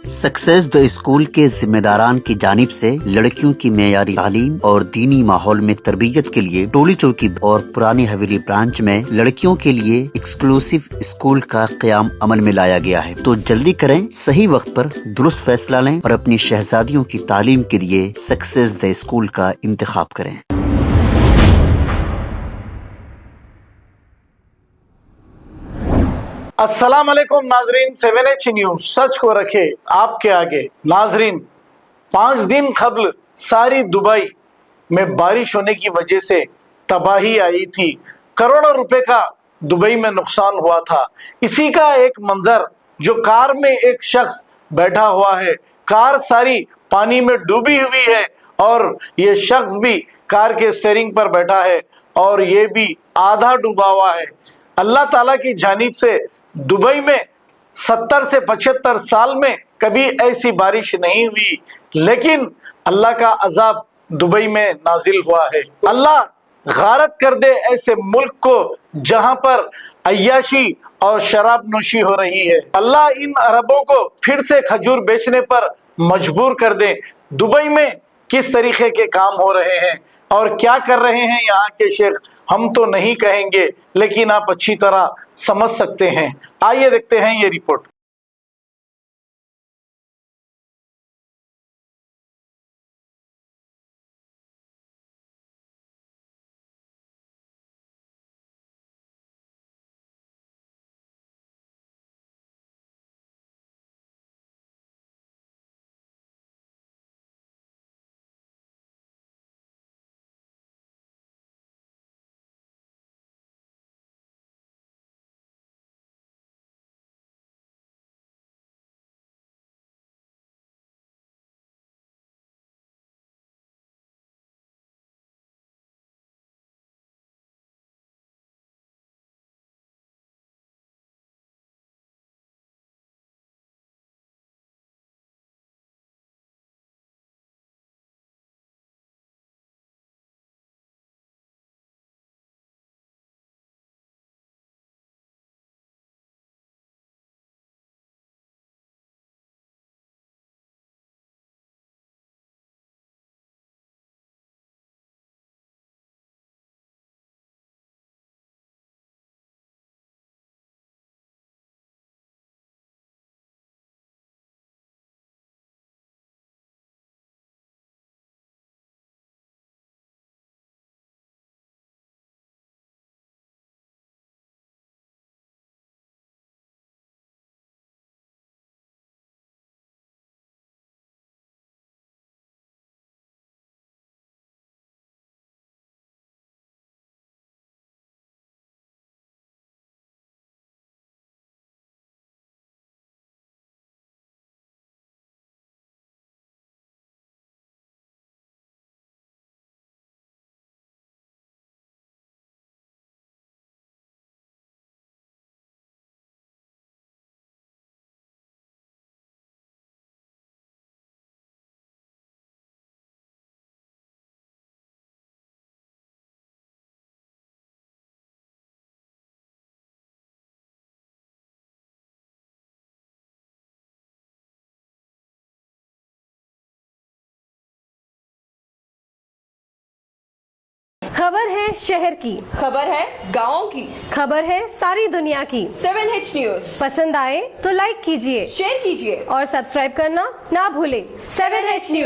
Success the school के जिम्मेदारान की जानिब से लड़कियों की मेयारी तालीम और दीनी माहौल में तरबियत के लिए टोली चौकी और पुरानी हवेली ब्रांच में लड़कियों के लिए एक्सक्लूसिव स्कूल का क़याम अमल में लाया गया है। तो जल्दी करें, सही वक्त पर दुरुस्त फैसला लें और अपनी शहजादियों की तालीम के लिए सक्सेस द स्कूल का इंतखाब करें। अस्सलाम वालेकुम नाजरीन, 7H न्यूज सच को रखे आपके आगे। नाजरीन, 5 दिन कबल सारी दुबई में बारिश होने की वजह से तबाही आई थी। करोड़ों रुपए का दुबई में नुकसान हुआ था। इसी का एक मंजर जो कार में एक शख्स बैठा हुआ है, कार सारी पानी में डूबी हुई है और ये शख्स भी कार के स्टीयरिंग पर बैठा है और ये भी आधा डूबा हुआ है। अल्लाह ताला की जानिब से दुबई में 70 से 75 साल में कभी ऐसी बारिश नहीं हुई, लेकिन अल्लाह का अजाब दुबई में नाजिल हुआ है। अल्लाह गारत कर दे ऐसे मुल्क को जहां पर अय्याशी और शराब नोशी हो रही है। अल्लाह इन अरबों को फिर से खजूर बेचने पर मजबूर कर दे। दुबई में किस तरीके के काम हो रहे हैं और क्या कर रहे हैं यहाँ के शेख, हम तो नहीं कहेंगे, लेकिन आप अच्छी तरह समझ सकते हैं। आइए देखते हैं ये रिपोर्ट। खबर है शहर की, खबर है गाँव की, खबर है सारी दुनिया की। 7H न्यूज पसंद आए तो लाइक कीजिए, शेयर कीजिए और सब्सक्राइब करना ना भूलें। 7H news.